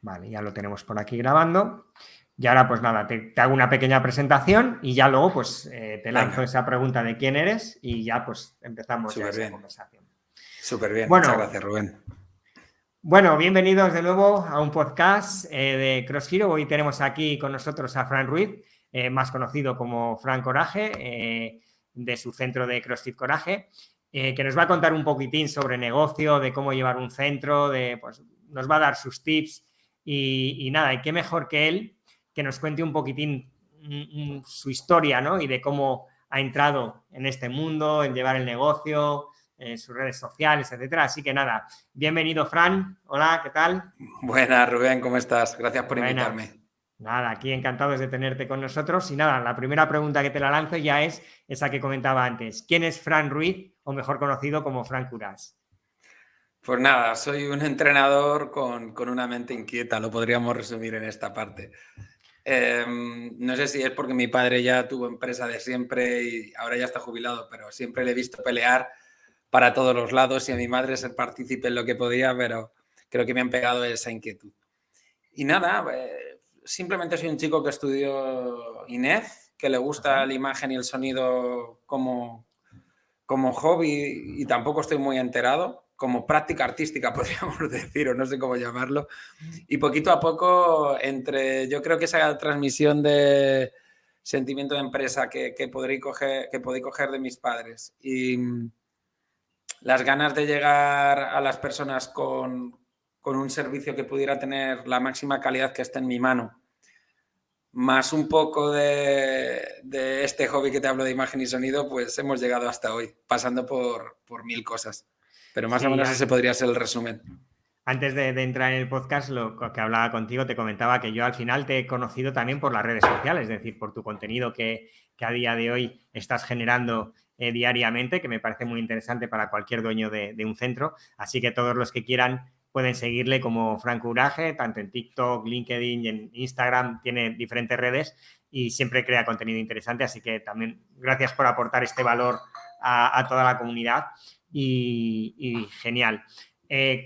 Vale, ya lo tenemos por aquí grabando. Y ahora, pues nada, te hago una pequeña presentación y ya luego, pues, te lanzo esa pregunta de quién eres y ya, pues, empezamos ya esa conversación. Súper bien, Bueno, muchas gracias, Rubén. Bueno, bienvenidos de nuevo a un podcast de Cross Hero. Hoy tenemos aquí con nosotros a Fran Ruiz, más conocido como Fran Coraje, de su centro de CrossFit Coraje, que nos va a contar un poquitín sobre negocio, de cómo llevar un centro, pues, nos va a dar sus tips y nada, y qué mejor que él que nos cuente un poquitín su historia, ¿no? Y de cómo ha entrado en este mundo, en llevar el negocio, sus redes sociales, etcétera. Así que nada, bienvenido, Fran. Hola, ¿qué tal? Buenas, Rubén, ¿cómo estás? Gracias por invitarme. Nada, aquí encantados de tenerte con nosotros. Y nada, la primera pregunta que te la lanzo ya es esa que comentaba antes. ¿Quién es Fran Ruiz, o mejor conocido como Fran Curás? Pues nada, soy un entrenador con una mente inquieta, lo podríamos resumir en esta parte. No sé si es porque mi padre ya tuvo empresa de siempre y ahora ya está jubilado, pero siempre le he visto pelear para todos los lados y a mi madre ser partícipe en lo que podía, pero creo que me han pegado esa inquietud. Y nada, simplemente soy un chico que estudió INEF, que le gusta la imagen y el sonido como hobby y tampoco estoy muy enterado, como práctica artística podríamos decir, o no sé cómo llamarlo. Y poquito a poco, yo creo que esa transmisión de sentimiento de empresa que podí coger de mis padres y las ganas de llegar a las personas con un servicio que pudiera tener la máxima calidad que esté en mi mano, más un poco de este hobby que te hablo de imagen y sonido, pues hemos llegado hasta hoy, pasando por mil cosas. Pero más o menos ese podría ser el resumen. Antes de entrar en el podcast, lo que hablaba contigo, te comentaba que yo al final te he conocido también por las redes sociales, es decir, por tu contenido que a día de hoy estás generando diariamente, que me parece muy interesante para cualquier dueño de un centro. Así que todos los que quieran pueden seguirle como Fran Coraje, tanto en TikTok, LinkedIn y en Instagram, tiene diferentes redes y siempre crea contenido interesante. Así que también gracias por aportar este valor a toda la comunidad y genial.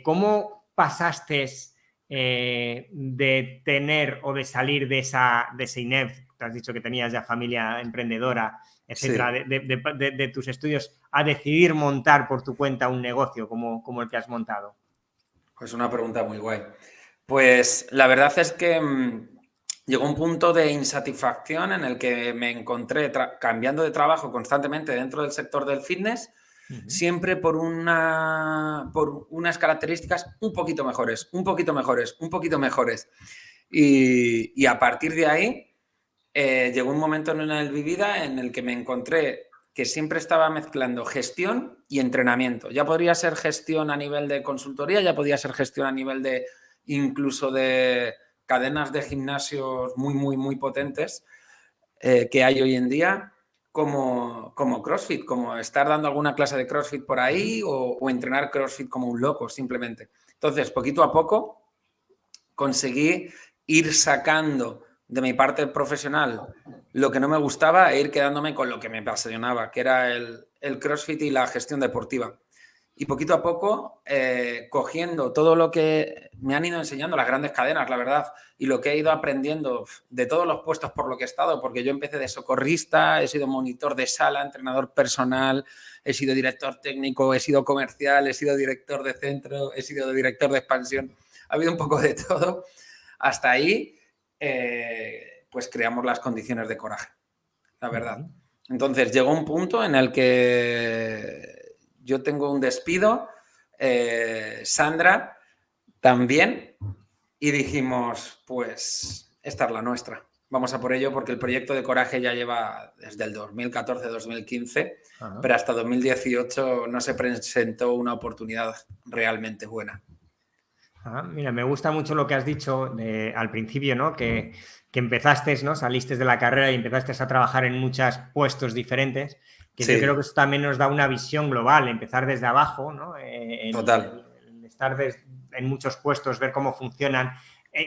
¿Cómo pasaste de tener o de salir de ese INEF? Te has dicho que tenías ya familia emprendedora, etcétera, sí, de tus estudios, a decidir montar por tu cuenta un negocio como el que has montado. Pues una pregunta muy guay. Pues la verdad es que llegó un punto de insatisfacción en el que me encontré cambiando de trabajo constantemente dentro del sector del fitness, siempre por unas características un poquito mejores, un poquito mejores, un poquito mejores. Y a partir de ahí llegó un momento en mi vida en el que me encontré que siempre estaba mezclando gestión y entrenamiento. Ya podría ser gestión a nivel de consultoría, ya podía ser gestión a nivel de incluso de cadenas de gimnasios muy, muy, muy potentes que hay hoy en día, como CrossFit, como estar dando alguna clase de CrossFit por ahí o entrenar CrossFit como un loco, simplemente. Entonces, poquito a poco conseguí ir sacando de mi parte profesional lo que no me gustaba e ir quedándome con lo que me apasionaba, que era el CrossFit y la gestión deportiva. Y poquito a poco, cogiendo todo lo que me han ido enseñando las grandes cadenas, la verdad, y lo que he ido aprendiendo de todos los puestos por lo que he estado, porque yo empecé de socorrista, he sido monitor de sala, entrenador personal, he sido director técnico, he sido comercial, he sido director de centro, he sido director de expansión, ha habido un poco de todo. Hasta ahí, pues creamos las condiciones de Coraje, la verdad. Entonces llegó un punto en el que yo tengo un despido, Sandra también, y dijimos, pues esta es la nuestra. Vamos a por ello porque el proyecto de Coraje ya lleva desde el 2014-2015, pero hasta 2018 no se presentó una oportunidad realmente buena. Mira, me gusta mucho lo que has dicho al principio, ¿no? Que empezaste, ¿no? Saliste de la carrera y empezaste a trabajar en muchos puestos diferentes, que sí. Yo creo que eso también nos da una visión global, empezar desde abajo, ¿no? Total. Estar en muchos puestos, ver cómo funcionan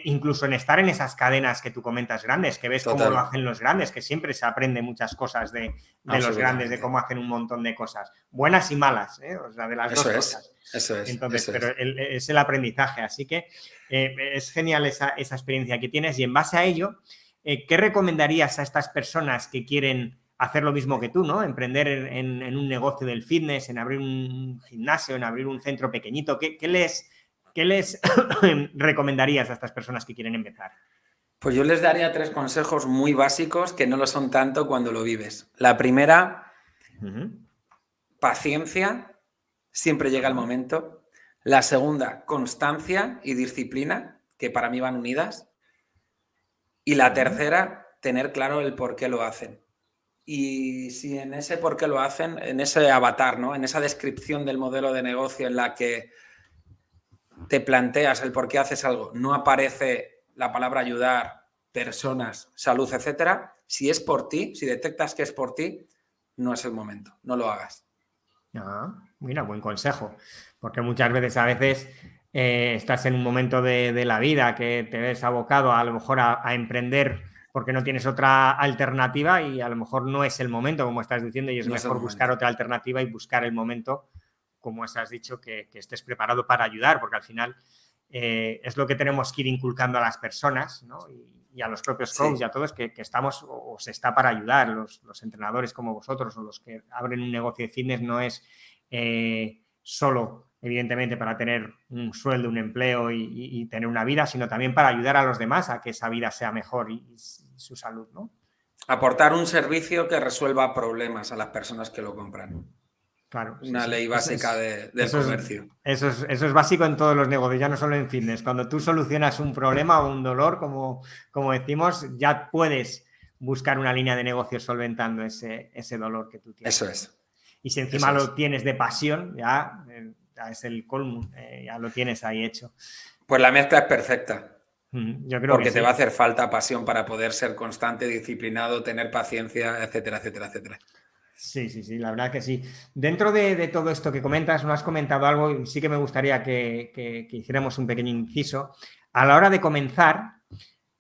incluso en estar en esas cadenas que tú comentas grandes, que ves cómo lo hacen los grandes, que siempre se aprende muchas cosas de los grandes, de cómo hacen un montón de cosas, buenas y malas, o sea, de las dos cosas. Eso es. Entonces, pero es el aprendizaje, así que es genial esa experiencia que tienes y en base a ello, ¿qué recomendarías a estas personas que quieren hacer lo mismo que tú, ¿no? Emprender en un negocio del fitness, en abrir un gimnasio, en abrir un centro pequeñito? ¿Qué les recomendarías a estas personas que quieren empezar? Pues yo les daría 3 consejos muy básicos que no lo son tanto cuando lo vives. La primera, paciencia, siempre llega el momento. La segunda, constancia y disciplina, que para mí van unidas. Y la tercera, tener claro el por qué lo hacen. Y si en ese por qué lo hacen, en ese avatar, ¿no? En esa descripción del modelo de negocio en la que te planteas el por qué haces algo, no aparece la palabra ayudar, personas, salud, etcétera, si es por ti, si detectas que es por ti, no es el momento, no lo hagas. Mira, buen consejo, porque muchas veces estás en un momento de la vida que te ves abocado a lo mejor a emprender porque no tienes otra alternativa y a lo mejor no es el momento, como estás diciendo, y es mejor buscar otra alternativa y buscar el momento, como has dicho, que estés preparado para ayudar, porque al final es lo que tenemos que ir inculcando a las personas, ¿no? Y a los propios coaches y a todos que estamos o se está para ayudar. Los entrenadores como vosotros o los que abren un negocio de fitness no es solo, evidentemente, para tener un sueldo, un empleo y tener una vida, sino también para ayudar a los demás a que esa vida sea mejor y su salud, ¿no? Aportar un servicio que resuelva problemas a las personas que lo compran. Claro, una ley básica del comercio. Eso es básico en todos los negocios, ya no solo en fitness. Cuando tú solucionas un problema o un dolor, como decimos, ya puedes buscar una línea de negocio solventando ese dolor que tú tienes. Eso es. Y si encima lo tienes de pasión, ya es el colmo, ya lo tienes ahí hecho. Pues la mezcla es perfecta. Yo creo porque que te va a hacer falta pasión para poder ser constante, disciplinado, tener paciencia, etcétera, etcétera, etcétera. Sí, la verdad que sí. Dentro de todo esto que comentas, no has comentado algo y sí que me gustaría que hiciéramos un pequeño inciso. A la hora de comenzar,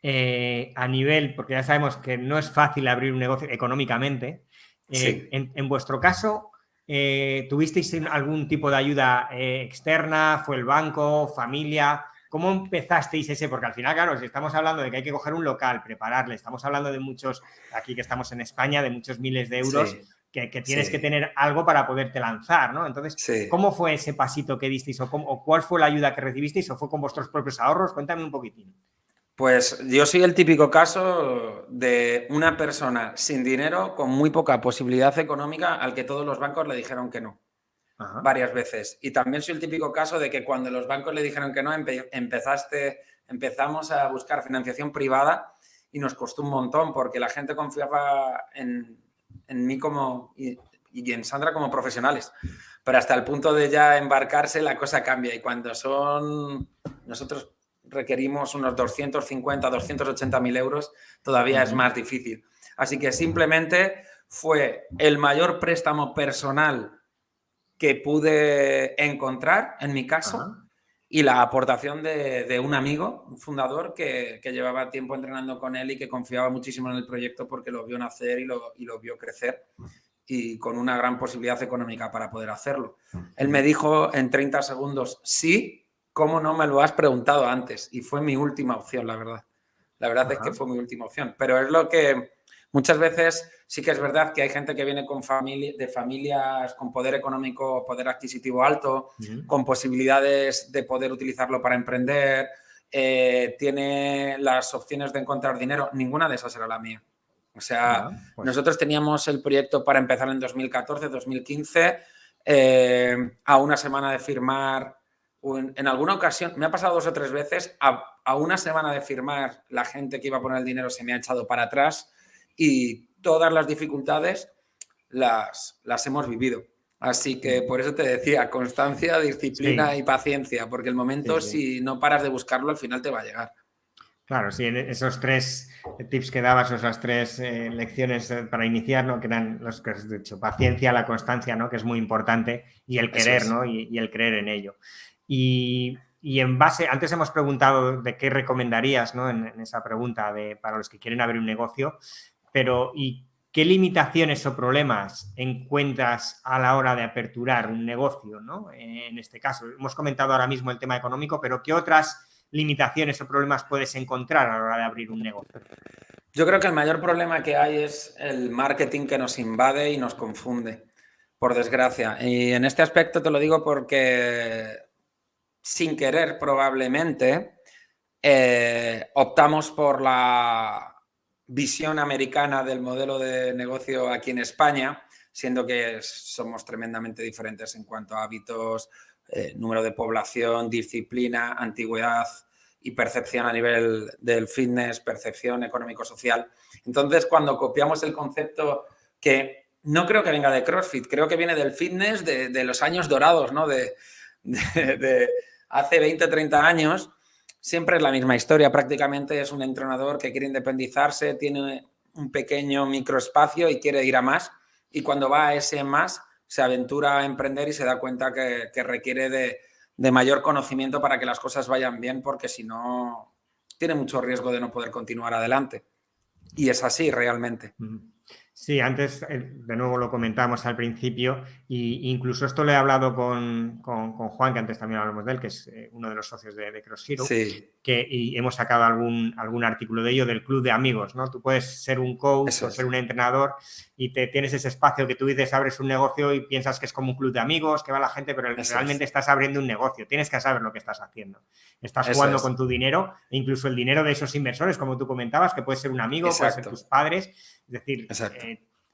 a nivel, porque ya sabemos que no es fácil abrir un negocio económicamente, en vuestro caso, ¿tuvisteis algún tipo de ayuda externa? ¿Fue el banco, familia? ¿Cómo empezasteis ese? Porque al final, claro, si estamos hablando de que hay que coger un local, prepararle, estamos hablando de muchos, aquí que estamos en España, de muchos miles de euros que tienes que tener algo para poderte lanzar, ¿no? Entonces, ¿cómo fue ese pasito que disteis o cuál fue la ayuda que recibisteis o fue con vuestros propios ahorros? Cuéntame un poquitín. Pues yo soy el típico caso de una persona sin dinero con muy poca posibilidad económica al que todos los bancos le dijeron que no. Varias veces. Y también soy el típico caso de que cuando los bancos le dijeron que no, empezamos a buscar financiación privada y nos costó un montón porque la gente confiaba en mí y en Sandra como profesionales. Pero hasta el punto de ya embarcarse la cosa cambia y cuando nosotros requerimos unos 250, 280.000 euros, todavía es más difícil. Así que simplemente fue el mayor préstamo personal que pude encontrar, en mi caso, y la aportación de un amigo, un fundador que llevaba tiempo entrenando con él y que confiaba muchísimo en el proyecto porque lo vio nacer y lo vio crecer y con una gran posibilidad económica para poder hacerlo. Él me dijo en 30 segundos, sí, ¿cómo no me lo has preguntado antes? Y fue mi última opción, la verdad. La verdad es que fue mi última opción, pero es lo que muchas veces sí que es verdad que hay gente que viene de familias con poder económico, poder adquisitivo alto, con posibilidades de poder utilizarlo para emprender, tiene las opciones de encontrar dinero. Ninguna de esas era la mía. O sea, nosotros teníamos el proyecto para empezar en 2014, 2015, a una semana de firmar. En alguna ocasión, me ha pasado 2 o 3 veces, a una semana de firmar, la gente que iba a poner el dinero se me ha echado para atrás y todas las dificultades las hemos vivido. Así que por eso te decía, constancia, disciplina y paciencia, porque el momento, si no paras de buscarlo, al final te va a llegar. Claro, sí, esos 3 tips que dabas, o esas 3 lecciones para iniciar, ¿no? Que eran los que has dicho, paciencia, la constancia, ¿no? Que es muy importante, y el querer, ¿no? Y el creer en ello. Y y en base, antes hemos preguntado de qué recomendarías, ¿no? En esa pregunta para los que quieren abrir un negocio, pero ¿y qué limitaciones o problemas encuentras a la hora de aperturar un negocio, ¿no? En este caso, hemos comentado ahora mismo el tema económico, pero ¿qué otras limitaciones o problemas puedes encontrar a la hora de abrir un negocio? Yo creo que el mayor problema que hay es el marketing que nos invade y nos confunde, por desgracia. Y en este aspecto te lo digo porque, sin querer probablemente, optamos por la visión americana del modelo de negocio aquí en España, siendo que somos tremendamente diferentes en cuanto a hábitos, número de población, disciplina, antigüedad y percepción a nivel del fitness, percepción económico-social. Entonces, cuando copiamos el concepto, que no creo que venga de CrossFit, creo que viene del fitness de los años dorados, ¿no? De hace 20, 30 años, siempre es la misma historia. Prácticamente es un entrenador que quiere independizarse, tiene un pequeño microespacio y quiere ir a más. Y cuando va a ese más, se aventura a emprender y se da cuenta que requiere de mayor conocimiento para que las cosas vayan bien, porque si no, tiene mucho riesgo de no poder continuar adelante. Y es así realmente. Sí, antes de nuevo lo comentamos al principio, e incluso esto lo he hablado con Juan, que antes también hablamos de él, que es uno de los socios de Cross Hero, Sí. y hemos sacado algún artículo de ello del club de amigos, ¿no? Tú puedes ser un coach o ser un entrenador y tienes ese espacio que tú dices, abres un negocio y piensas que es como un club de amigos, que va la gente, pero realmente estás abriendo un negocio, tienes que saber lo que estás haciendo. Estás jugando con tu dinero e incluso el dinero de esos inversores, como tú comentabas, que puede ser un amigo, puede ser tus padres. Es decir,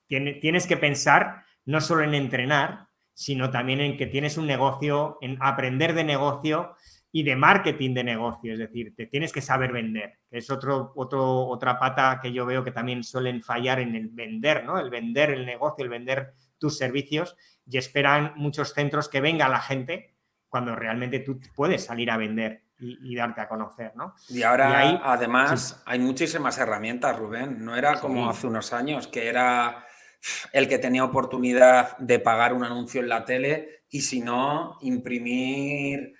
tienes que pensar no solo en entrenar, sino también en que tienes un negocio, en aprender de negocio y de marketing de negocio. Es decir, te tienes que saber vender. Es otra pata que yo veo que también suelen fallar en el vender, ¿no? El vender el negocio, el vender tus servicios, y esperan muchos centros que venga la gente cuando realmente tú puedes salir a vender y darte a conocer, ¿no? Y ahora, ahí, además, sí, hay muchísimas herramientas, Rubén. No era como hace unos años, que era el que tenía oportunidad de pagar un anuncio en la tele y, si no, imprimir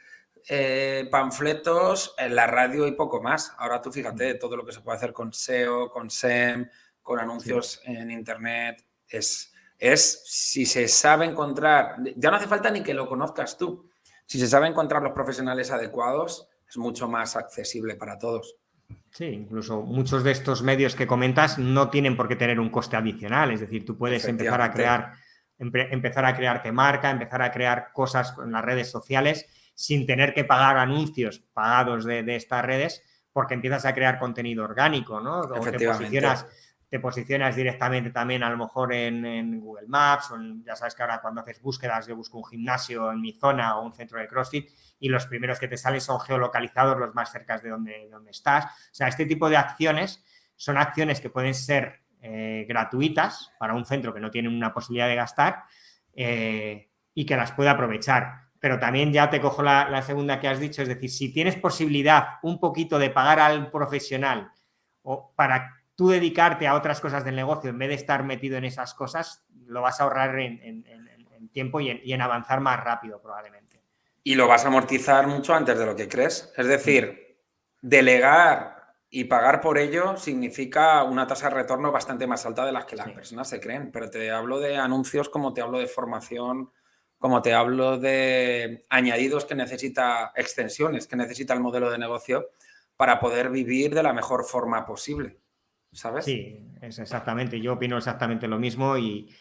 panfletos en la radio y poco más. Ahora tú fíjate todo lo que se puede hacer con SEO, con SEM, con anuncios en Internet. Si se sabe encontrar, ya no hace falta ni que lo conozcas tú. Si se sabe encontrar los profesionales adecuados, es mucho más accesible para todos. Sí, incluso muchos de estos medios que comentas no tienen por qué tener un coste adicional. Es decir, tú puedes empezar a crearte marca, empezar a crear cosas en las redes sociales sin tener que pagar anuncios pagados de estas redes, porque empiezas a crear contenido orgánico, ¿no? O te posicionas directamente también a lo mejor en Google Maps, ya sabes que ahora cuando haces búsquedas, yo busco un gimnasio en mi zona o un centro de CrossFit, y los primeros que te salen son geolocalizados, los más cerca de donde estás. O sea, este tipo de acciones son acciones que pueden ser gratuitas para un centro que no tiene una posibilidad de gastar y que las puede aprovechar. Pero también ya te cojo la segunda que has dicho, es decir, si tienes posibilidad un poquito de pagar al profesional o para tú dedicarte a otras cosas del negocio en vez de estar metido en esas cosas, lo vas a ahorrar en tiempo y en avanzar más rápido probablemente. Y lo vas a amortizar mucho antes de lo que crees. Es decir, delegar y pagar por ello significa una tasa de retorno bastante más alta de las que las personas se creen. Pero te hablo de anuncios, como te hablo de formación, como te hablo de añadidos que necesita, extensiones que necesita el modelo de negocio para poder vivir de la mejor forma posible, ¿sabes? Sí, es exactamente. Yo opino exactamente lo mismo y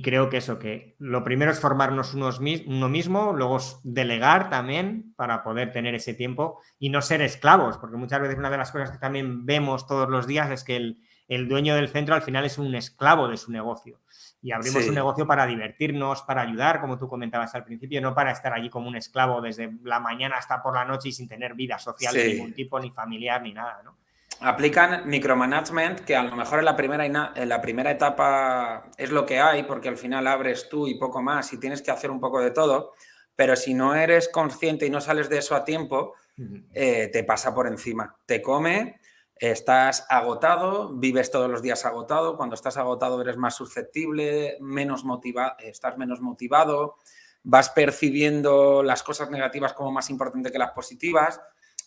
creo que que lo primero es formarnos uno mismo, luego es delegar también para poder tener ese tiempo y no ser esclavos, porque muchas veces una de las cosas que también vemos todos los días es que el dueño del centro al final es un esclavo de su negocio. Y abrimos un negocio para divertirnos, para ayudar, como tú comentabas al principio, no para estar allí como un esclavo desde la mañana hasta por la noche y sin tener vida social de ningún tipo, ni familiar, ni nada, ¿no? Aplican micromanagement, que a lo mejor en la primera etapa es lo que hay, porque al final abres tú y poco más y tienes que hacer un poco de todo, pero si no eres consciente y no sales de eso a tiempo, te pasa por encima, te come, estás agotado, vives todos los días agotado, cuando estás agotado eres más susceptible, estás menos motivado, vas percibiendo las cosas negativas como más importantes que las positivas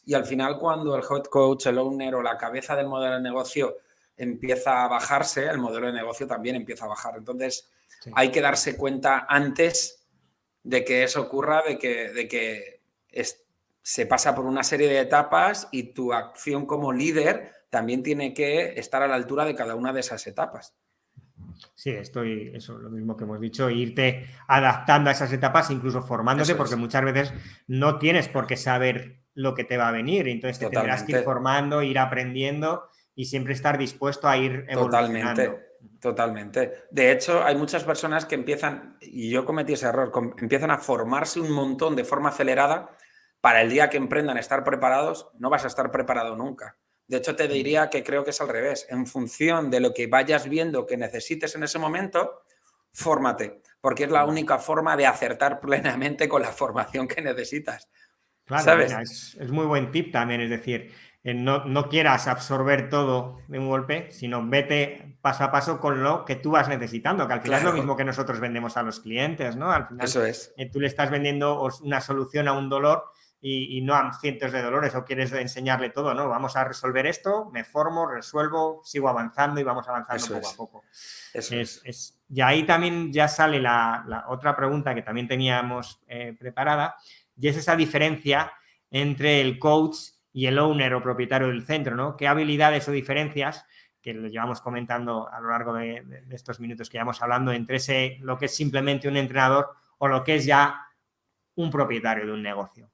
y al final cuando el head coach, el owner o la cabeza del modelo de negocio empieza a bajarse, el modelo de negocio también empieza a bajar. Entonces, sí, hay que darse cuenta antes de que eso ocurra, de que se pasa por una serie de etapas y tu acción como líder también tiene que estar a la altura de cada una de esas etapas. Sí, eso, lo mismo que hemos dicho, irte adaptando a esas etapas, incluso formándote, porque muchas veces no tienes por qué saber lo que te va a venir, entonces te tendrás que ir formando, ir aprendiendo y siempre estar dispuesto a ir evolucionando. Totalmente. De hecho, hay muchas personas que empiezan, y yo cometí ese error, empiezan a formarse un montón de forma acelerada para el día que emprendan estar preparados. No vas a estar preparado nunca. De hecho, te diría que creo que es al revés. En función de lo que vayas viendo que necesites en ese momento, fórmate, porque es la única forma de acertar plenamente con la formación que necesitas. Claro, ¿sabes? Mira, es muy buen tip también, es decir, no quieras absorber todo de un golpe, sino vete paso a paso con lo que tú vas necesitando, que al final es lo mismo que nosotros vendemos a los clientes, ¿no? Al final eso es. Tú le estás vendiendo una solución a un dolor y no a cientos de dolores, o quieres enseñarle todo, ¿no? Vamos a resolver esto, me formo, resuelvo, sigo avanzando y vamos avanzando poco a poco. Y ahí también ya sale la otra pregunta que también teníamos preparada, y es esa diferencia entre el coach y el owner o propietario del centro, ¿no? ¿Qué habilidades o diferencias, que lo llevamos comentando a lo largo de estos minutos que llevamos hablando, entre lo que es simplemente un entrenador o lo que es ya un propietario de un negocio?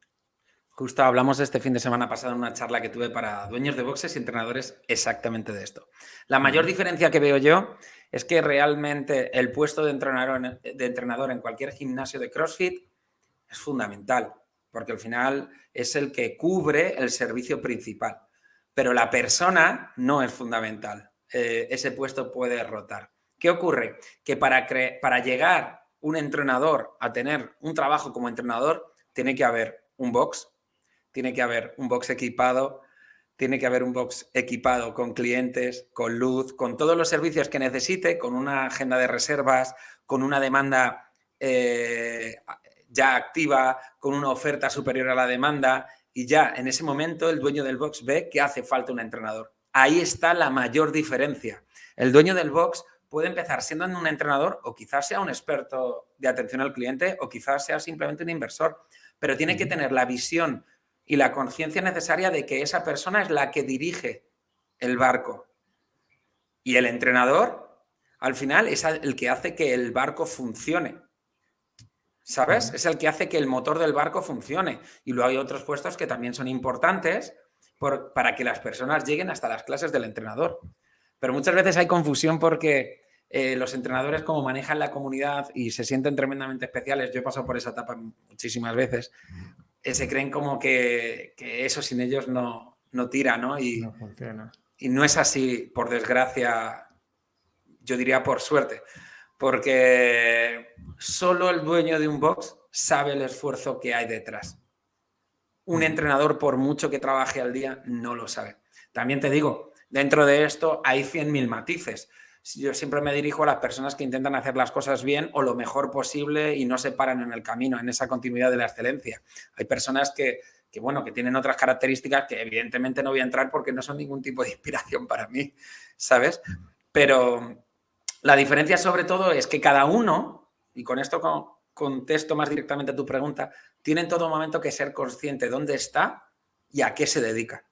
Justo hablamos este fin de semana pasado en una charla que tuve para dueños de boxes y entrenadores exactamente de esto. La mayor diferencia que veo yo es que realmente el puesto de entrenador en cualquier gimnasio de CrossFit es fundamental, porque al final es el que cubre el servicio principal. Pero la persona no es fundamental. Ese puesto puede rotar. ¿Qué ocurre? Que para llegar un entrenador a tener un trabajo como entrenador, tiene que haber un box, tiene que haber un box equipado, tiene que haber un box equipado con clientes, con luz, con todos los servicios que necesite, con una agenda de reservas, con una demanda ya activa, con una oferta superior a la demanda, y ya en ese momento el dueño del box ve que hace falta un entrenador. Ahí está la mayor diferencia. El dueño del box puede empezar siendo un entrenador o quizás sea un experto de atención al cliente o quizás sea simplemente un inversor, pero tiene que tener la visión y la conciencia necesaria de que esa persona es la que dirige el barco. Y el entrenador, al final, es el que hace que el barco funcione. ¿Sabes? Es el que hace que el motor del barco funcione. Y luego hay otros puestos que también son importantes para que las personas lleguen hasta las clases del entrenador. Pero muchas veces hay confusión porque los entrenadores, como manejan la comunidad y se sienten tremendamente especiales, yo he pasado por esa etapa muchísimas veces, se creen como que eso sin ellos no tira, ¿no? No funciona. Y no es así, por desgracia, yo diría por suerte, porque solo el dueño de un box sabe el esfuerzo que hay detrás. Un entrenador, por mucho que trabaje al día, no lo sabe. También te digo, dentro de esto hay 100.000 matices. Yo siempre me dirijo a las personas que intentan hacer las cosas bien o lo mejor posible y no se paran en el camino, en esa continuidad de la excelencia. Hay personas que tienen otras características que evidentemente no voy a entrar porque no son ningún tipo de inspiración para mí, ¿sabes? Pero la diferencia sobre todo es que cada uno, y con esto contesto más directamente a tu pregunta, tiene en todo momento que ser consciente de dónde está y a qué se dedica.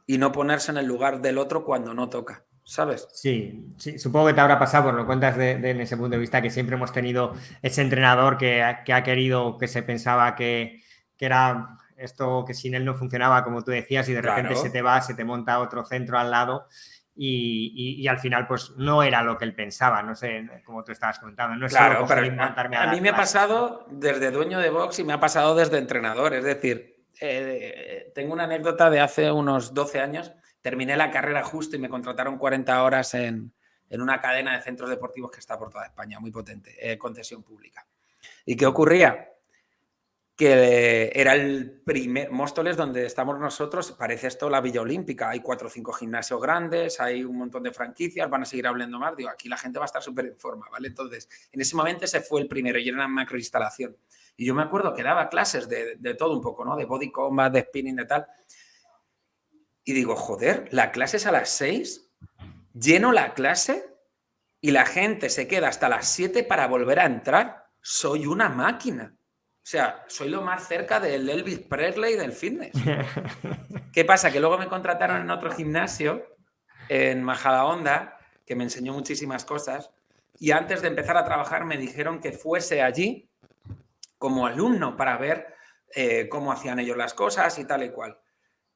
Y no ponerse en el lugar del otro cuando no toca, ¿sabes? Sí, supongo que te habrá pasado, por lo cuentas en ese punto de vista, que siempre hemos tenido ese entrenador que ha querido, que se pensaba que era esto, que sin él no funcionaba, como tú decías, y de repente se te va, se te monta otro centro al lado y al final pues no era lo que él pensaba, no sé, como tú estabas comentando, no es solo pero montarme a mí me ha pasado desde dueño de box y me ha pasado desde entrenador, es decir, tengo una anécdota de hace unos 12 años, terminé la carrera justo y me contrataron 40 horas en una cadena de centros deportivos que está por toda España, muy potente, concesión pública. ¿Y qué ocurría? que era el primer... Móstoles, donde estamos nosotros, parece esto la Villa Olímpica. Hay 4 o 5 gimnasios grandes, hay un montón de franquicias, van a seguir hablando más. Digo, aquí la gente va a estar súper en forma, ¿vale? Entonces, en ese momento ese fue el primero y era una macroinstalación. Y yo me acuerdo que daba clases de todo un poco, ¿no? De body combat, de spinning, de tal. Y digo, joder, la clase es a las 6, lleno la clase y la gente se queda hasta las 7 para volver a entrar. Soy una máquina. O sea, soy lo más cerca del Elvis Presley del fitness. ¿Qué pasa? Que luego me contrataron en otro gimnasio, en Majadahonda, que me enseñó muchísimas cosas. Y antes de empezar a trabajar me dijeron que fuese allí como alumno para ver cómo hacían ellos las cosas y tal y cual.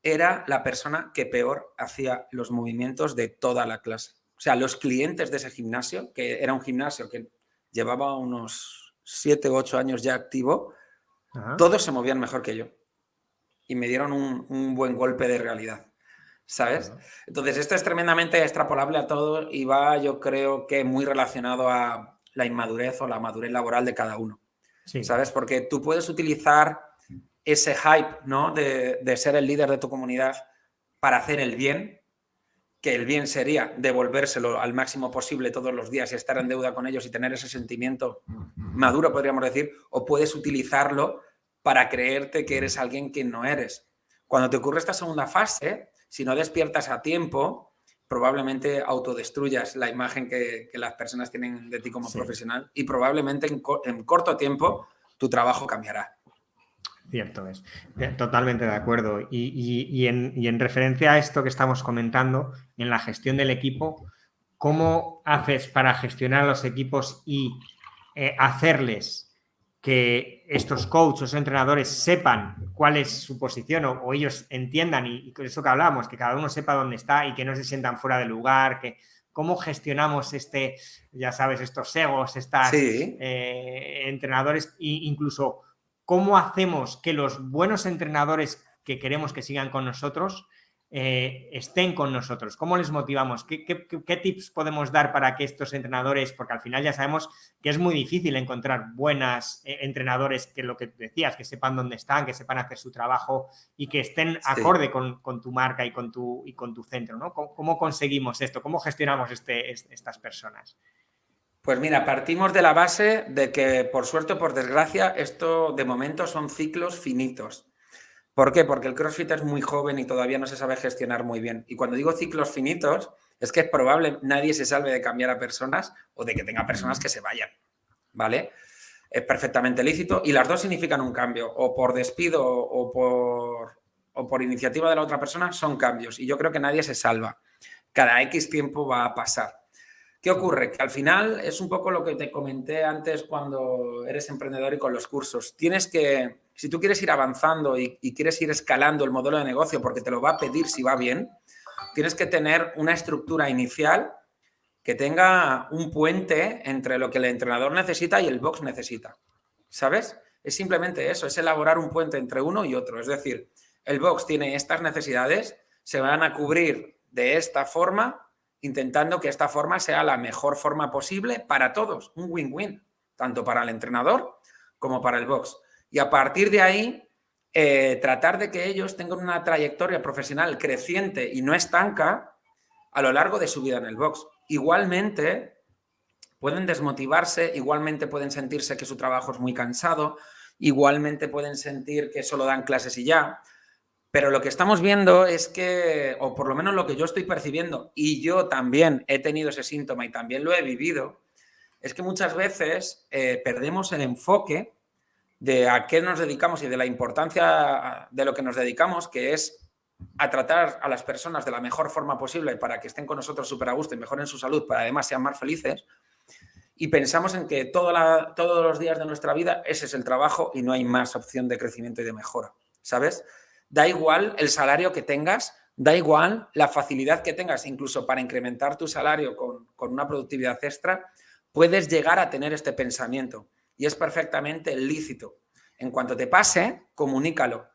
Era la persona que peor hacía los movimientos de toda la clase. O sea, los clientes de ese gimnasio, que era un gimnasio que llevaba unos 7 u 8 años ya activo, todos se movían mejor que yo. Y me dieron un buen golpe de realidad, ¿sabes? Entonces, esto es tremendamente extrapolable a todo y va, yo creo que muy relacionado a la inmadurez o la madurez laboral de cada uno, ¿sabes? Porque tú puedes utilizar ese hype, ¿no? de ser el líder de tu comunidad para hacer el bien, que el bien sería devolvérselo al máximo posible todos los días y estar en deuda con ellos y tener ese sentimiento maduro, podríamos decir, o puedes utilizarlo para creerte que eres alguien que no eres. Cuando te ocurre esta segunda fase, si no despiertas a tiempo, probablemente autodestruyas la imagen que las personas tienen de ti como profesional y probablemente en corto tiempo tu trabajo cambiará. Cierto es, totalmente de acuerdo. Y en referencia a esto que estamos comentando, en la gestión del equipo, ¿cómo haces para gestionar los equipos y hacerles que estos coaches o entrenadores sepan cuál es su posición o ellos entiendan y con eso que hablábamos, que cada uno sepa dónde está y que no se sientan fuera de lugar, que cómo gestionamos ya sabes, estos egos, entrenadores e incluso cómo hacemos que los buenos entrenadores que queremos que sigan con nosotros estén con nosotros? ¿Cómo les motivamos? ¿Qué tips podemos dar para que estos entrenadores, porque al final ya sabemos que es muy difícil encontrar buenos entrenadores que lo que decías, que sepan dónde están, que sepan hacer su trabajo y que estén acorde con tu marca y con tu centro, ¿no? ¿Cómo conseguimos esto? ¿Cómo gestionamos estas personas? Pues mira, partimos de la base de que, por suerte o por desgracia, esto de momento son ciclos finitos. ¿Por qué? Porque el CrossFit es muy joven y todavía no se sabe gestionar muy bien. Y cuando digo ciclos finitos, es que es probable nadie se salve de cambiar a personas o de que tenga personas que se vayan, ¿vale? Es perfectamente lícito y las dos significan un cambio, o por despido o por iniciativa de la otra persona, son cambios. Y yo creo que nadie se salva. Cada X tiempo va a pasar. ¿Qué ocurre? Que al final es un poco lo que te comenté antes cuando eres emprendedor y con los cursos. Tienes que, si tú quieres ir avanzando y quieres ir escalando el modelo de negocio porque te lo va a pedir si va bien, tienes que tener una estructura inicial que tenga un puente entre lo que el entrenador necesita y el box necesita. ¿Sabes? Es simplemente eso, es elaborar un puente entre uno y otro. Es decir, el box tiene estas necesidades, se van a cubrir de esta forma, intentando que esta forma sea la mejor forma posible para todos, un win-win, tanto para el entrenador como para el box. Y a partir de ahí, tratar de que ellos tengan una trayectoria profesional creciente y no estanca a lo largo de su vida en el box. Igualmente, pueden desmotivarse, igualmente pueden sentirse que su trabajo es muy cansado, igualmente pueden sentir que solo dan clases y ya. Pero lo que estamos viendo es que, o por lo menos lo que yo estoy percibiendo, y yo también he tenido ese síntoma y también lo he vivido, es que muchas veces perdemos el enfoque de a qué nos dedicamos y de la importancia de lo que nos dedicamos, que es a tratar a las personas de la mejor forma posible para que estén con nosotros súper a gusto y mejoren su salud, para además sean más felices. Y pensamos en que todos los días de nuestra vida ese es el trabajo y no hay más opción de crecimiento y de mejora, ¿sabes? Da igual el salario que tengas, da igual la facilidad que tengas, incluso para incrementar tu salario con una productividad extra, puedes llegar a tener este pensamiento y es perfectamente lícito. En cuanto te pase, comunícalo.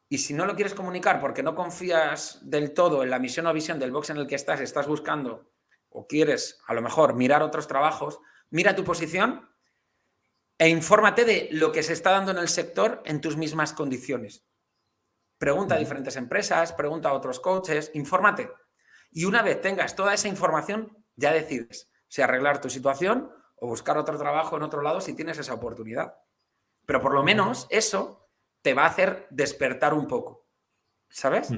Y si no lo quieres comunicar porque no confías del todo en la misión o visión del box en el que estás buscando o quieres a lo mejor mirar otros trabajos, mira tu posición e infórmate de lo que se está dando en el sector en tus mismas condiciones. Pregunta a diferentes empresas, pregunta a otros coaches, infórmate. Y una vez tengas toda esa información, ya decides si arreglar tu situación o buscar otro trabajo en otro lado si tienes esa oportunidad. Pero por lo menos eso te va a hacer despertar un poco, ¿sabes?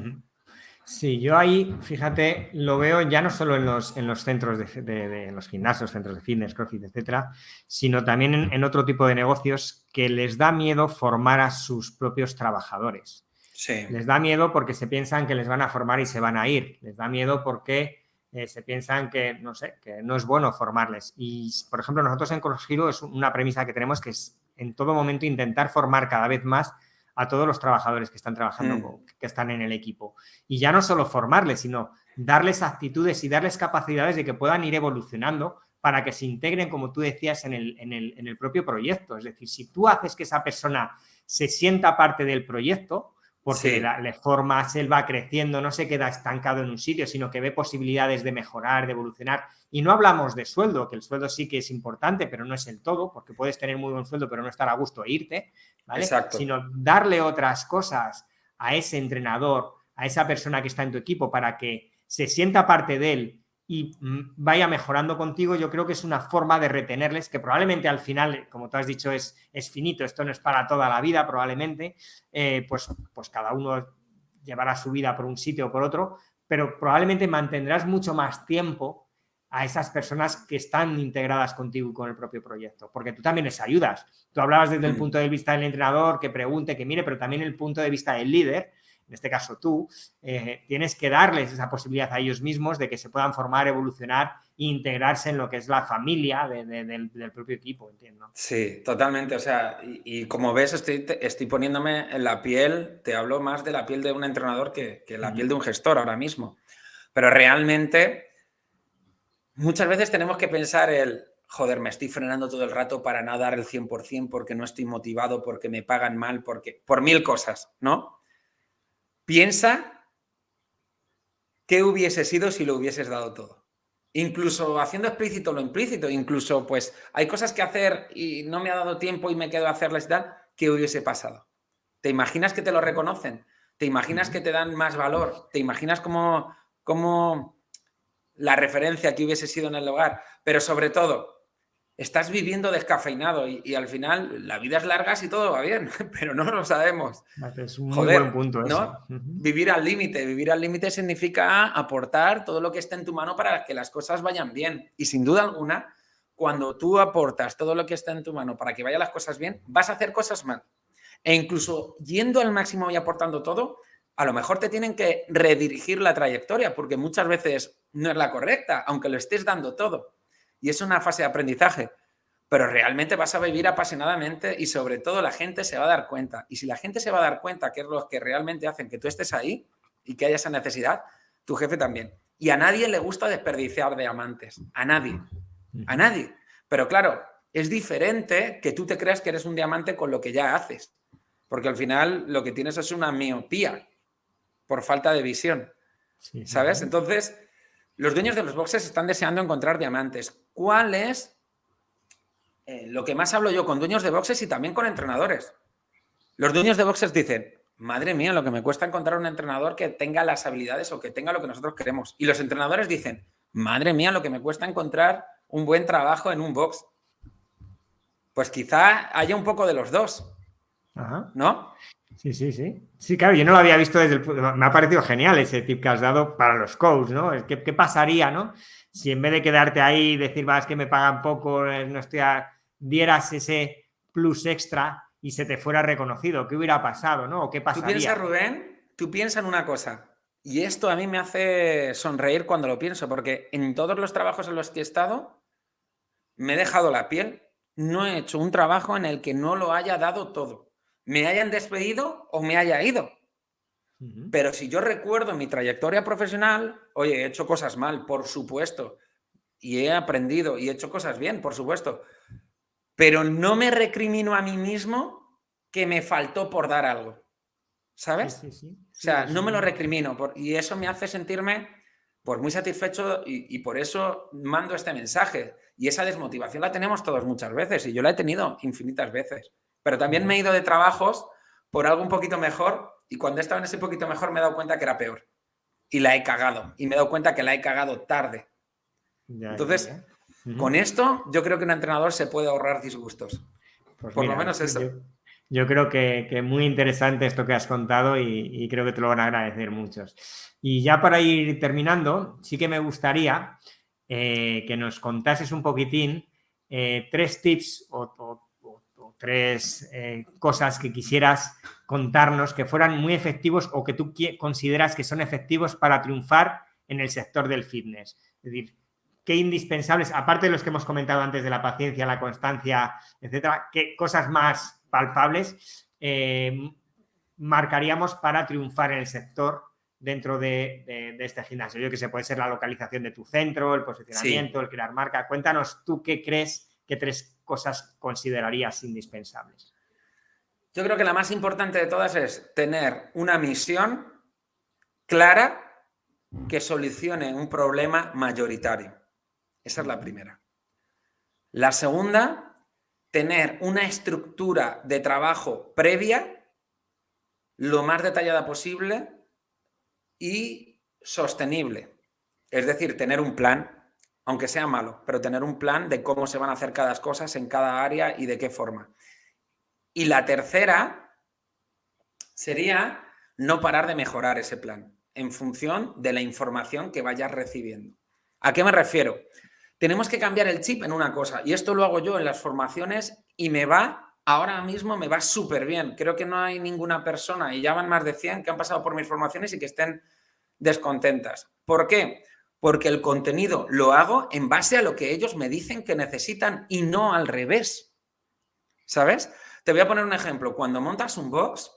Sí, yo ahí, fíjate, lo veo ya no solo en los centros de los gimnasios, centros de fitness, CrossFit, etcétera, sino también en otro tipo de negocios que les da miedo formar a sus propios trabajadores. Sí. Les da miedo porque se piensan que les van a formar y se van a ir. Les da miedo porque se piensan que, no sé, que no es bueno formarles. Y, por ejemplo, nosotros en CrossHero es una premisa que tenemos que es en todo momento intentar formar cada vez más a todos los trabajadores que están trabajando, que están en el equipo. Y ya no solo formarles, sino darles actitudes y darles capacidades de que puedan ir evolucionando para que se integren, como tú decías, en el propio proyecto. Es decir, si tú haces que esa persona se sienta parte del proyecto, porque le formas, él va creciendo, no se queda estancado en un sitio, sino que ve posibilidades de mejorar, de evolucionar. Y no hablamos de sueldo, que el sueldo sí que es importante, pero no es el todo, porque puedes tener muy buen sueldo, pero no estar a gusto e irte, ¿vale? Exacto. Sino darle otras cosas a ese entrenador, a esa persona que está en tu equipo, para que se sienta parte de él y vaya mejorando contigo. Yo creo que es una forma de retenerles que probablemente al final, como tú has dicho, es finito, esto no es para toda la vida probablemente, pues cada uno llevará su vida por un sitio o por otro, pero probablemente mantendrás mucho más tiempo a esas personas que están integradas contigo y con el propio proyecto, porque tú también les ayudas. Tú hablabas desde el punto de vista del entrenador, que pregunte, que mire, pero también el punto de vista del líder, en este caso tú, tienes que darles esa posibilidad a ellos mismos de que se puedan formar, evolucionar e integrarse en lo que es la familia del propio equipo, entiendo. Sí, totalmente. O sea, y como ves, estoy poniéndome en la piel, te hablo más de la piel de un entrenador que la piel de un gestor ahora mismo. Pero realmente, muchas veces tenemos que pensar joder, me estoy frenando todo el rato para no dar el 100% porque no estoy motivado, porque me pagan mal, por 1000 cosas, ¿no? Piensa qué hubiese sido si lo hubieses dado todo. Incluso haciendo explícito lo implícito, incluso pues hay cosas que hacer y no me ha dado tiempo y me quedo a hacerlas y tal, ¿qué hubiese pasado? ¿Te imaginas que te lo reconocen? ¿Te imaginas que te dan más valor? ¿Te imaginas cómo la referencia que hubiese sido en el hogar? Pero sobre todo, estás viviendo descafeinado y al final la vida es larga si todo va bien, pero no lo sabemos. Es un muy Joder, buen punto ese. ¿no? Vivir al límite. Vivir al límite significa aportar todo lo que esté en tu mano para que las cosas vayan bien. Y sin duda alguna, cuando tú aportas todo lo que está en tu mano para que vayan las cosas bien, vas a hacer cosas mal. E incluso yendo al máximo y aportando todo, a lo mejor te tienen que redirigir la trayectoria, porque muchas veces no es la correcta, aunque lo estés dando todo. Y es una fase de aprendizaje. Pero realmente vas a vivir apasionadamente y sobre todo la gente se va a dar cuenta. Y si la gente se va a dar cuenta que es lo que realmente hacen que tú estés ahí y que haya esa necesidad, tu jefe también. Y a nadie le gusta desperdiciar diamantes. A nadie. A nadie. Pero claro, es diferente que tú te creas que eres un diamante con lo que ya haces. Porque al final lo que tienes es una miopía por falta de visión. Sí, ¿sabes? Entonces, los dueños de los boxes están deseando encontrar diamantes. ¿Cuál es lo que más hablo yo con dueños de boxes y también con entrenadores? Los dueños de boxes dicen, madre mía, lo que me cuesta encontrar un entrenador que tenga las habilidades o que tenga lo que nosotros queremos. Y los entrenadores dicen, madre mía, lo que me cuesta encontrar un buen trabajo en un box. Pues quizá haya un poco de los dos. Ajá. ¿No? Sí. Sí, claro, yo no lo había visto me ha parecido genial ese tip que has dado para los coaches, ¿no? ¿Qué pasaría, no? Si en vez de quedarte ahí y decir, es que me pagan poco, no estoy dieras ese plus extra y se te fuera reconocido, ¿qué hubiera pasado, no? ¿O qué pasaría? Tú piensas, Rubén, tú piensas en una cosa, y esto a mí me hace sonreír cuando lo pienso, porque en todos los trabajos en los que he estado me he dejado la piel, no he hecho un trabajo en el que no lo haya dado todo. Me hayan despedido o me haya ido. Pero si yo recuerdo mi trayectoria profesional, oye, he hecho cosas mal, por supuesto, y he aprendido y he hecho cosas bien, por supuesto, pero no me recrimino a mí mismo que me faltó por dar algo, ¿sabes? Sí, o sea, no me lo recrimino y eso me hace sentirme pues muy satisfecho y por eso mando este mensaje. Y esa desmotivación la tenemos todos muchas veces y yo la he tenido infinitas veces. Pero también me he ido de trabajos por algo un poquito mejor y cuando he estado en ese poquito mejor me he dado cuenta que era peor. Y la he cagado. Y me he dado cuenta que la he cagado tarde. Entonces, con esto yo creo que un entrenador se puede ahorrar disgustos. Pues por mira, lo menos eso. Yo creo que muy interesante esto que has contado y creo que te lo van a agradecer muchos. Y ya para ir terminando, sí que me gustaría que nos contases un poquitín 3 tips o 3 cosas que quisieras contarnos que fueran muy efectivos o que tú consideras que son efectivos para triunfar en el sector del fitness. Es decir, qué indispensables, aparte de los que hemos comentado antes de la paciencia, la constancia, etcétera, qué cosas más palpables marcaríamos para triunfar en el sector dentro de este gimnasio. Yo que sé, puede ser la localización de tu centro, el posicionamiento, el crear marca. Cuéntanos tú qué crees, qué 3 cosas considerarías indispensables. Yo creo que la más importante de todas es tener una misión clara que solucione un problema mayoritario. Esa es la primera. La segunda, tener una estructura de trabajo previa, lo más detallada posible y sostenible. Es decir, tener un plan, aunque sea malo, pero tener un plan de cómo se van a hacer cada cosa en cada área y de qué forma. Y la tercera sería no parar de mejorar ese plan en función de la información que vayas recibiendo. ¿A qué me refiero? Tenemos que cambiar el chip en una cosa y esto lo hago yo en las formaciones y ahora mismo me va súper bien. Creo que no hay ninguna persona, y ya van más de 100 que han pasado por mis formaciones y que estén descontentas. ¿Por qué? Porque el contenido lo hago en base a lo que ellos me dicen que necesitan y no al revés. ¿Sabes? Te voy a poner un ejemplo. Cuando montas un box,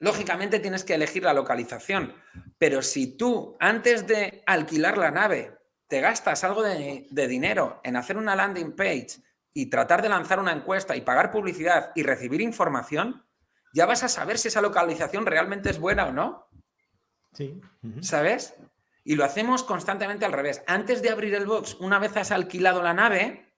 lógicamente tienes que elegir la localización, pero si tú antes de alquilar la nave te gastas algo de dinero en hacer una landing page y tratar de lanzar una encuesta y pagar publicidad y recibir información, ya vas a saber si esa localización realmente es buena o no. Sí. ¿Sabes? Y lo hacemos constantemente al revés. Antes de abrir el box, una vez has alquilado la nave,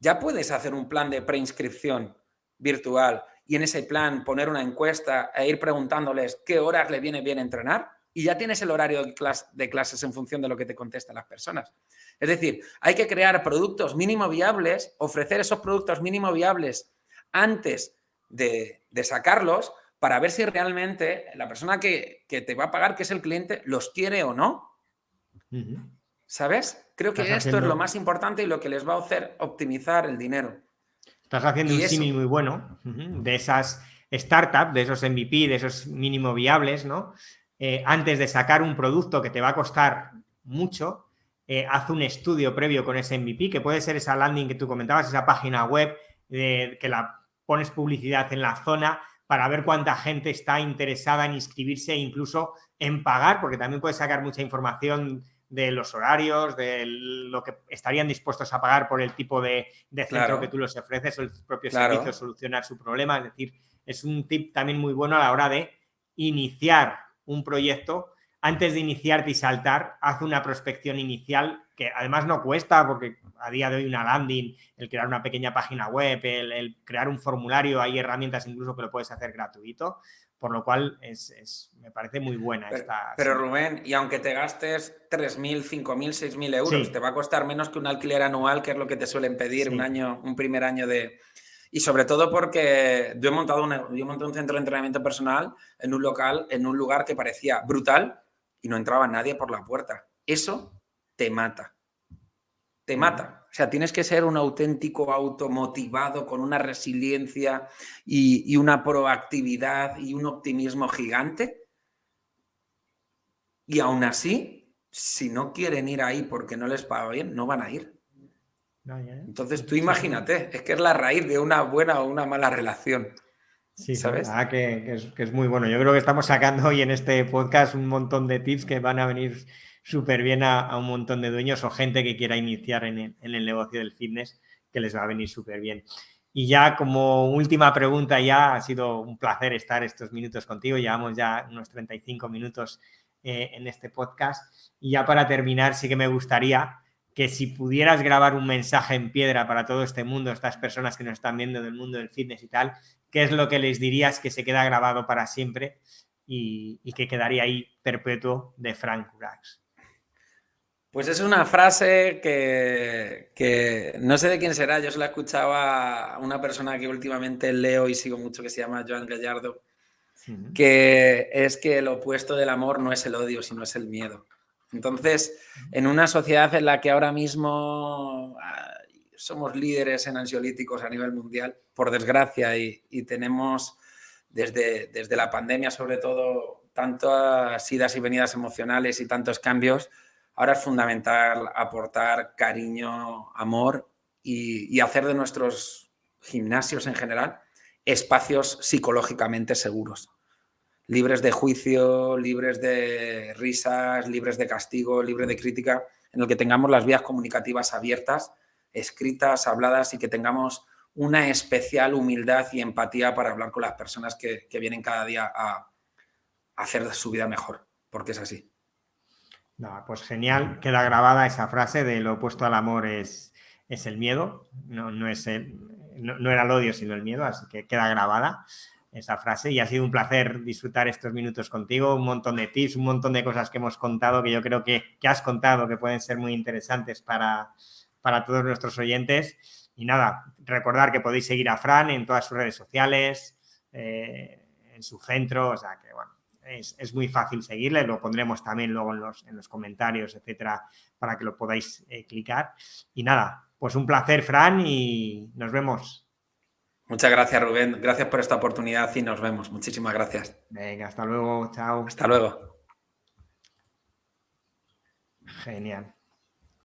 ya puedes hacer un plan de preinscripción virtual y en ese plan poner una encuesta e ir preguntándoles qué horas le viene bien entrenar y ya tienes el horario de clases en función de lo que te contestan las personas. Es decir, hay que crear productos mínimo viables, ofrecer esos productos mínimo viables antes de sacarlos para ver si realmente la persona que te va a pagar, que es el cliente, los quiere o no. ¿Sabes? Creo que esto es lo más importante y lo que les va a hacer optimizar el dinero. Estás haciendo un símil muy bueno de esas startups, de esos MVP, de esos mínimo viables, ¿no? Antes de sacar un producto que te va a costar mucho, haz un estudio previo con ese MVP, que puede ser esa landing que tú comentabas, esa página web que la pones publicidad en la zona para ver cuánta gente está interesada en inscribirse e incluso en pagar, porque también puedes sacar mucha información de los horarios, de lo que estarían dispuestos a pagar por el tipo de centro que tú les ofreces o el propio servicio, solucionar su problema. Es decir, es un tip también muy bueno a la hora de iniciar un proyecto. Antes de iniciarte y saltar, haz una prospección inicial que además no cuesta, porque a día de hoy una landing, el crear una pequeña página web, el crear un formulario, hay herramientas incluso que lo puedes hacer gratuito, por lo cual me parece muy buena esta... Pero Rubén, y aunque te gastes 3.000, 5.000, 6.000 euros, te va a costar menos que un alquiler anual, que es lo que te suelen pedir un primer año de... Y sobre todo porque yo he montado un centro de entrenamiento personal en un lugar que parecía brutal y no entraba nadie por la puerta. Eso te mata. Te mata. O sea, tienes que ser un auténtico automotivado con una resiliencia y una proactividad y un optimismo gigante. Y aún así, si no quieren ir ahí porque no les paga bien, no van a ir. Entonces tú imagínate, es que es la raíz de una buena o una mala relación. Sí, ¿sabes? Sí, la verdad que es muy bueno. Yo creo que estamos sacando hoy en este podcast un montón de tips que van a venir súper bien a un montón de dueños o gente que quiera iniciar en el negocio del fitness, que les va a venir súper bien. Y ya como última pregunta, ya ha sido un placer estar estos minutos contigo. Llevamos ya unos 35 minutos en este podcast. Y ya para terminar, sí que me gustaría que si pudieras grabar un mensaje en piedra para todo este mundo, estas personas que nos están viendo del mundo del fitness y tal, ¿qué es lo que les dirías que se queda grabado para siempre y que quedaría ahí perpetuo de Frank Courage? Pues es una frase que no sé de quién será, yo se la escuchaba a una persona que últimamente leo y sigo mucho, que se llama Joan Gallardo, que es que el opuesto del amor no es el odio, sino es el miedo. Entonces, en una sociedad en la que ahora mismo somos líderes en ansiolíticos a nivel mundial, por desgracia, y tenemos desde la pandemia sobre todo tantas idas y venidas emocionales y tantos cambios, ahora es fundamental aportar cariño, amor y hacer de nuestros gimnasios en general espacios psicológicamente seguros, libres de juicio, libres de risas, libres de castigo, libres de crítica, en el que tengamos las vías comunicativas abiertas, escritas, habladas y que tengamos una especial humildad y empatía para hablar con las personas que vienen cada día a hacer su vida mejor, porque es así. No, pues genial, queda grabada esa frase de lo opuesto al amor es el miedo, no era el odio, sino el miedo, así que queda grabada esa frase y ha sido un placer disfrutar estos minutos contigo, un montón de tips, un montón de cosas que hemos contado que yo creo que has contado que pueden ser muy interesantes para todos nuestros oyentes. Y nada, recordar que podéis seguir a Fran en todas sus redes sociales, en su centro, o sea que bueno, es muy fácil seguirle, lo pondremos también luego en los comentarios, etcétera, para que lo podáis clicar. Y nada, pues un placer, Fran, y nos vemos. Muchas gracias, Rubén. Gracias por esta oportunidad y nos vemos. Muchísimas gracias. Venga, hasta luego, chao. Hasta luego. Genial.